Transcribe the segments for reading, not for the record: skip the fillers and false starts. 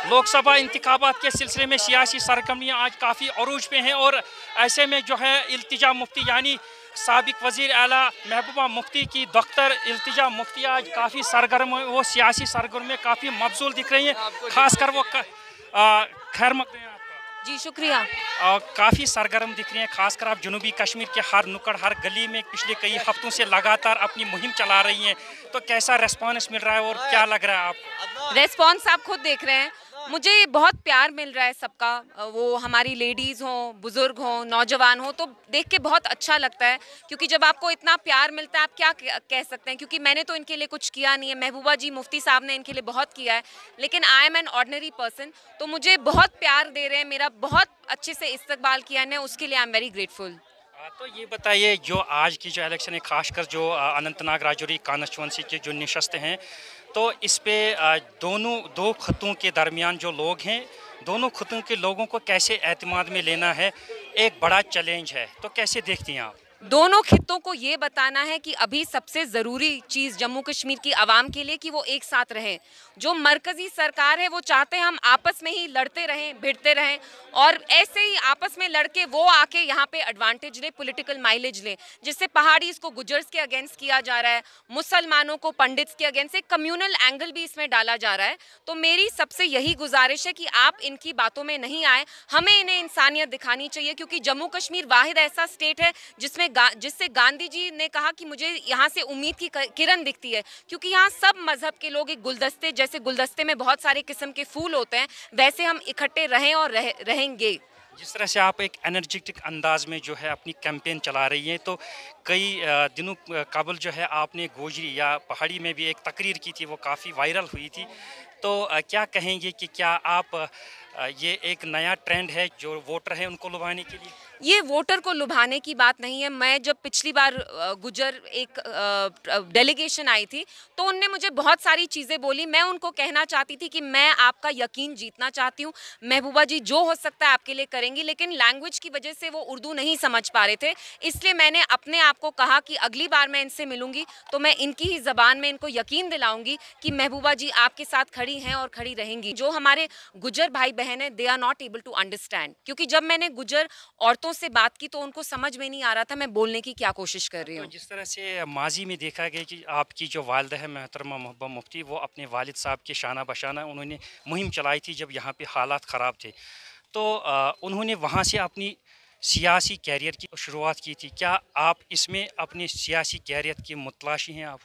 लोकसभा इंतखाबात के सिलसिले में सियासी सरगर्मियाँ आज काफ़ी अरूज पे हैं और ऐसे में जो है इल्तिजा मुफ्ती यानी साबिक वज़ीर आला महबूबा मुफ्ती की दख्तर इल्तिजा मुफ्ती आज काफ़ी सरगर्म, वो सियासी सरगर्म में काफ़ी मबजूल दिख रही हैं। खासकर वो खैर मकदम है आपका। जी शुक्रिया। काफ़ी सरगर्म दिख रही हैं। खासकर आप जनूबी कश्मीर के हर नुक्कड़ हर गली में पिछले कई हफ्तों से लगातार अपनी मुहिम चला रही हैं, तो कैसा रेस्पॉन्स मिल रहा है और क्या लग रहा है आपको? रेस्पॉन्स आप खुद देख रहे हैं, मुझे बहुत प्यार मिल रहा है सबका। वो हमारी लेडीज़ हों, बुज़ुर्ग हों, नौजवान हों, तो देख के बहुत अच्छा लगता है। क्योंकि जब आपको इतना प्यार मिलता है, आप क्या कह सकते हैं, क्योंकि मैंने तो इनके लिए कुछ किया नहीं है। महबूबा जी मुफ्ती साहब ने इनके लिए बहुत किया है, लेकिन I am an ordinary person, तो मुझे बहुत प्यार दे रहे हैं, मेरा बहुत अच्छे से इस्तकबाल किया है, उसके लिए आई एम वेरी ग्रेटफुल। तो ये बताइए, जो आज की जो इलेक्शन है, खासकर जो अनंतनाग राजौरी कॉन्स्टिट्यूंसी के जो नशस्तें हैं, तो इस पे दोनों दो खतों के दरमियान जो लोग हैं, दोनों खतों के लोगों को कैसे एतमाद में लेना है, एक बड़ा चैलेंज है। तो कैसे देखती हैं आप? दोनों खित्तों को ये बताना है कि अभी सबसे ज़रूरी चीज़ जम्मू कश्मीर की आवाम के लिए कि वो एक साथ रहें। जो मरकज़ी सरकार है वो चाहते हैं हम आपस में ही लड़ते रहें, भिड़ते रहें, और ऐसे ही आपस में लड़के वो आके यहाँ पे एडवांटेज लें, पॉलिटिकल माइलेज लें, जिससे पहाड़ीज़ को गुजर्स के अगेंस्ट किया जा रहा है, मुसलमानों को पंडित्स के अगेंस्ट, एक कम्युनल एंगल भी इसमें डाला जा रहा है। तो मेरी सबसे यही गुजारिश है कि आप इनकी बातों में नहीं आए, हमें इन्हें इंसानियत दिखानी चाहिए, क्योंकि जम्मू कश्मीर वाहिद ऐसा स्टेट है जिससे गांधी जी ने कहा कि मुझे यहाँ से उम्मीद की किरण दिखती है, क्योंकि यहाँ सब मजहब के लोग एक गुलदस्ते जैसे, गुलदस्ते में बहुत सारे किस्म के फूल होते हैं, वैसे हम इकट्ठे रहें और रहेंगे। जिस तरह से आप एक एनर्जेटिक अंदाज में जो है अपनी कैंपेन चला रही हैं, तो कई दिनों कबल जो है आपने गोजरी या पहाड़ी में भी एक तकरीर की थी, वो काफ़ी वायरल हुई थी। तो क्या कहेंगे कि क्या आप ये एक नया ट्रेंड है जो वोटर है उनको लुभाने के लिए? ये वोटर को लुभाने की बात नहीं है। मैं जब पिछली बार गुजर एक डेलीगेशन आई थी, तो उनने मुझे बहुत सारी चीज़ें बोली। मैं उनको कहना चाहती थी कि मैं आपका यकीन जीतना चाहती हूँ, महबूबा जी जो हो सकता है आपके लिए करेंगी, लेकिन लैंग्वेज की वजह से वो उर्दू नहीं समझ पा रहे थे। इसलिए मैंने अपने आप को कहा कि अगली बार मैं इनसे मिलूंगी तो मैं इनकी ही ज़बान में इनको यकीन दिलाऊंगी कि महबूबा जी आपके साथ खड़ी हैं और खड़ी रहेंगी। जो हमारे गुजर भाई बहन हैं, they are not able to understand, क्योंकि जब मैंने गुजर औरतों से बात की तो उनको समझ में नहीं आ रहा था मैं बोलने की क्या कोशिश कर रही तो हूँ। जिस तरह से माजी में देखा गया कि आपकी जो वालिदा है मोहतरमा महबूबा मुफ्ती, वो अपने वालिद साहब के शाना बशाना उन्होंने मुहिम चलाई थी जब यहाँ पे हालात ख़राब थे, तो उन्होंने वहाँ से अपनी सियासी कैरियर की शुरुआत की थी। क्या आप इसमें अपने सियासी कैरियर के मुतलाशी हैं आप?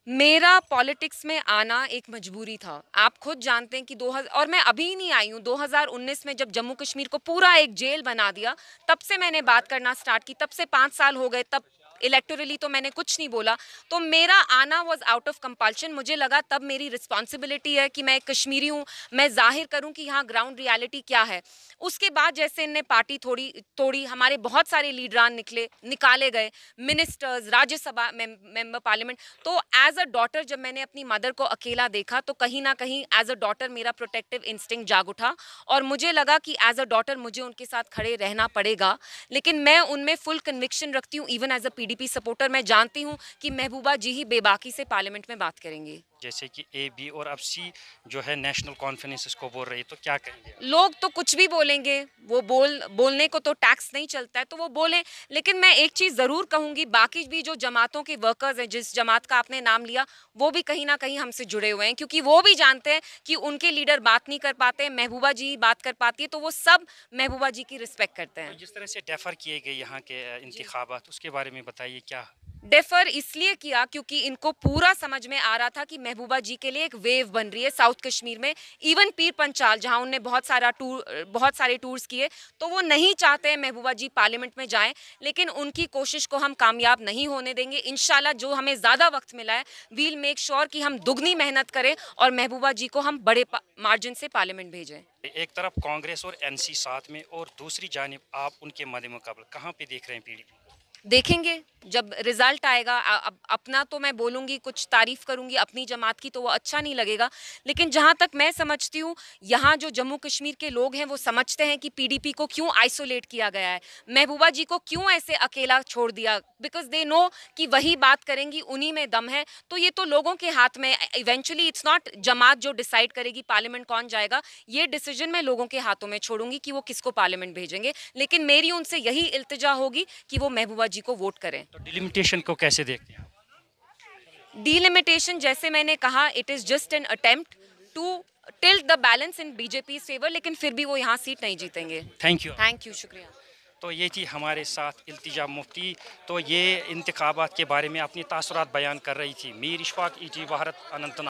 मेरा पॉलिटिक्स में आना एक मजबूरी था। आप खुद जानते हैं कि 2000, और मैं अभी नहीं आई हूँ, 2019 में जब जम्मू कश्मीर को पूरा एक जेल बना दिया, तब से मैंने बात करना स्टार्ट की। तब से 5 साल हो गए, तब इलेक्टोरली तो मैंने कुछ नहीं बोला। तो मेरा आना वाज आउट ऑफ कंपल्शन। मुझे लगा तब मेरी रिस्पॉन्सिबिलिटी है कि मैं एक कश्मीरी हूँ, मैं जाहिर करूँ कि यहाँ ग्राउंड रियलिटी क्या है। उसके बाद जैसे इनने पार्टी तोड़ी, हमारे बहुत सारे लीडरान निकाले गए, मिनिस्टर्स, राज्यसभा मेंबर पार्लियामेंट। तो एज अ डॉटर जब मैंने अपनी मदर को अकेला देखा, तो कहीं ना कहीं एज अ डॉटर मेरा प्रोटेक्टिव इंस्टिंक्ट जाग उठा, और मुझे लगा कि एज अ डॉटर मुझे उनके साथ खड़े रहना पड़ेगा। लेकिन मैं उनमें फुल कन्विक्शन रखती हूँ। Even as a PDP supporter मैं जानती हूँ कि महबूबा जी ही बेबाकी से पार्लियामेंट में बात करेंगी। जैसे कि ए बी और अब सी जो है नेशनल कॉन्फ्रेंस इसको बोल रही है, तो क्या कहेंगे? लोग तो कुछ भी बोलेंगे, वो बोलने को तो टैक्स नहीं चलता है, तो वो बोलें। लेकिन मैं एक चीज़ ज़रूर कहूँगी, बाकी भी जो जमातों के वर्कर्स हैं, जिस जमात का आपने नाम लिया, वो भी कहीं ना कहीं हमसे जुड़े हुए हैं, क्योंकि वो भी जानते हैं कि उनके लीडर बात नहीं कर पाते, महबूबा जी ही बात कर पाती है, तो वो सब महबूबा जी की रिस्पेक्ट करते तो हैं। जिस तरह से डेफर किए गए यहाँ के इंतखाबात, उसके बारे में बताइए क्या? डेफर इसलिए किया क्योंकि इनको पूरा समझ में आ रहा था कि महबूबा जी के लिए एक वेव बन रही है साउथ कश्मीर में। इवन पीर पंचाल, जहां उनने बहुत सारे टूर्स किए, तो वो नहीं चाहते हैं महबूबा जी पार्लियामेंट में जाएं। लेकिन उनकी कोशिश को हम कामयाब नहीं होने देंगे। इंशाल्लाह जो हमें ज़्यादा वक्त मिला है, वील मेक श्योर कि हम दुगनी मेहनत करें और महबूबा जी को हम बड़े मार्जिन से पार्लियामेंट भेजें। एक तरफ कांग्रेस और एनसी साथ में, और दूसरी जानिब आप उनके मद्देमुकाबले कहाँ पे देख रहे हैं पीडीपी? देखेंगे जब रिजल्ट आएगा। अपना तो मैं बोलूँगी, कुछ तारीफ करूँगी अपनी जमात की तो वो अच्छा नहीं लगेगा, लेकिन जहाँ तक मैं समझती हूँ यहाँ जो जम्मू कश्मीर के लोग हैं वो समझते हैं कि पीडीपी को क्यों आइसोलेट किया गया है, महबूबा जी को क्यों ऐसे अकेला छोड़ दिया, बिकॉज दे नो कि वही बात करेंगी, उन्हीं में दम है। तो ये तो लोगों के हाथ में, इवेंचुअली इट्स नॉट जमात जो डिसाइड करेगी पार्लियामेंट कौन जाएगा, ये डिसीजन मैं लोगों के हाथों में छोड़ूंगी कि वो किसको पार्लियामेंट भेजेंगे। लेकिन मेरी उनसे यही इल्तिजा होगी कि वो महबूबा जी को वोट करें। तो डिलिमिटेशन को कैसे देखते हैं? डीलिमिटेशन, जैसे मैंने कहा, it is just an attempt to tilt the balance in BJP favour, लेकिन फिर भी वो यहाँ सीट नहीं जीतेंगे। Thank you. थैंक यू, शुक्रिया। तो ये थी हमारे साथ इल्तिजा मुफ्ती। तो ये इंतखाबात के बारे में अपनी तासुरात बयान कर रही थी। मीर इशफाक, ET भारत, अनंतनाग।